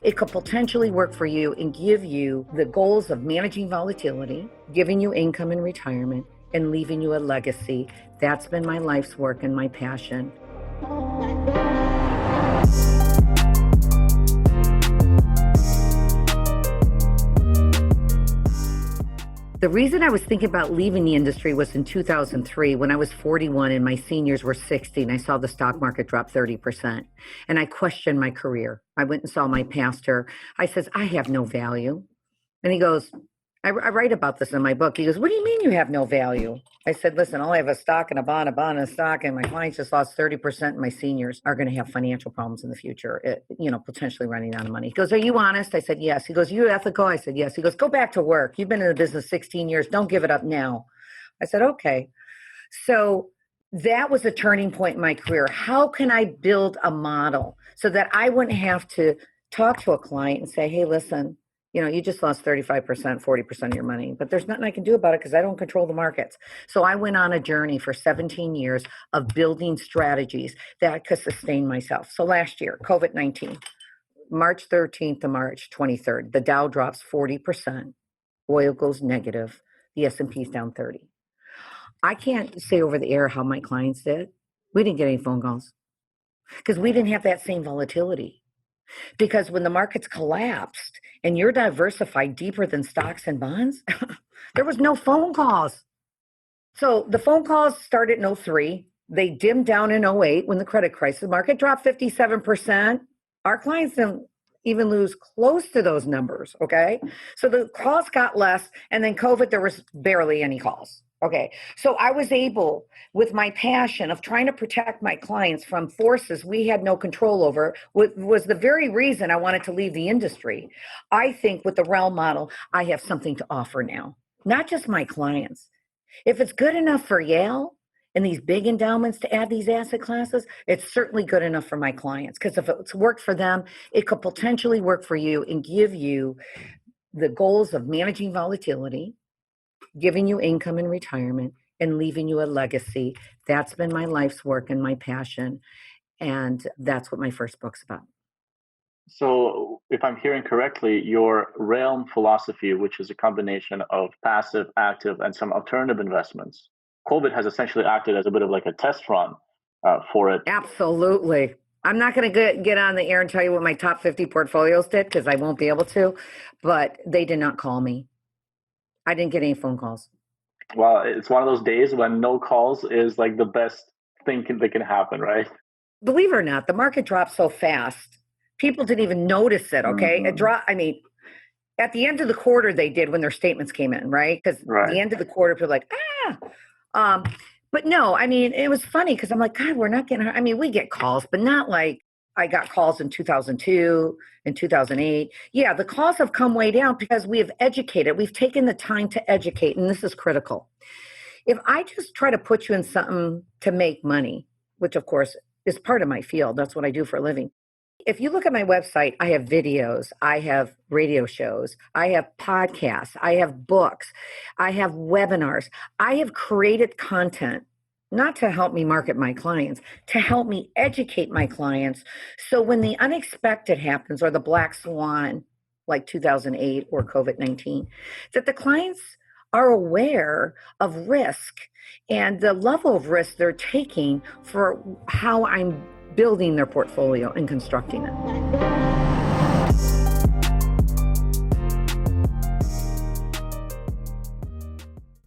it could potentially work for you and give you the goals of managing volatility, giving you income in retirement, and leaving you a legacy. That's been my life's work and my passion. The reason I was thinking about leaving the industry was in 2003 when I was 41 and my seniors were 60 and I saw the stock market drop 30%. And I questioned my career. I went and saw my pastor. I says, I have no value. And he goes, I write about this in my book. He goes, what do you mean you have no value? I said, listen, I'll have a stock and a bond and a stock, and my clients just lost 30%, and my seniors are going to have financial problems in the future, potentially running out of money. He goes, are you honest? I said, yes. He goes, you ethical? I said, yes. He goes, go back to work. You've been in the business 16 years. Don't give it up now. I said, okay. So that was a turning point in my career. How can I build a model so that I wouldn't have to talk to a client and say, hey, listen, you just lost 35%, 40% of your money, but there's nothing I can do about it because I don't control the markets. So I went on a journey for 17 years of building strategies that could sustain myself. So last year, COVID-19, March 13th to March 23rd, the Dow drops 40%, oil goes negative, the S&P is down 30. I can't say over the air how my clients did. We didn't get any phone calls because we didn't have that same volatility. Because when the markets collapsed and you're diversified deeper than stocks and bonds, there was no phone calls. So the phone calls started in 03. They dimmed down in 08 when the credit crisis market dropped 57%. Our clients didn't even lose close to those numbers, okay? So the calls got less, and then COVID, there was barely any calls. Okay, so I was able, with my passion of trying to protect my clients from forces we had no control over, was the very reason I wanted to leave the industry. I think with the Realm model, I have something to offer now, not just my clients. If it's good enough for Yale and these big endowments to add these asset classes, it's certainly good enough for my clients, because if it's worked for them, it could potentially work for you and give you the goals of managing volatility, giving you income in retirement, and leaving you a legacy. That's been my life's work and my passion. And that's what my first book's about. So if I'm hearing correctly, your Realm philosophy, which is a combination of passive, active, and some alternative investments, COVID has essentially acted as a bit of like a test run for it. Absolutely. I'm not going to get on the air and tell you what my top 50 portfolios did, because I won't be able to, but they did not call me. I didn't get any phone calls. Well, it's one of those days when no calls is like the best thing that can happen, right? Believe it or not, the market dropped so fast, people didn't even notice it, okay? It dropped, at the end of the quarter they did when their statements came in, right? Because at the end of the quarter, people were like, but no, it was funny because I'm like, God, we're not getting, we get calls, but not like I got calls in 2002 and 2008. Yeah, the calls have come way down because we have educated. We've taken the time to educate, and this is critical. If I just try to put you in something to make money, which of course is part of my field, that's what I do for a living. If you look at my website, I have videos, I have radio shows, I have podcasts, I have books, I have webinars. I have created content not to help me market my clients, to help me educate my clients. So when the unexpected happens, or the black swan, like 2008 or COVID-19, that the clients are aware of risk and the level of risk they're taking for how I'm building their portfolio and constructing it.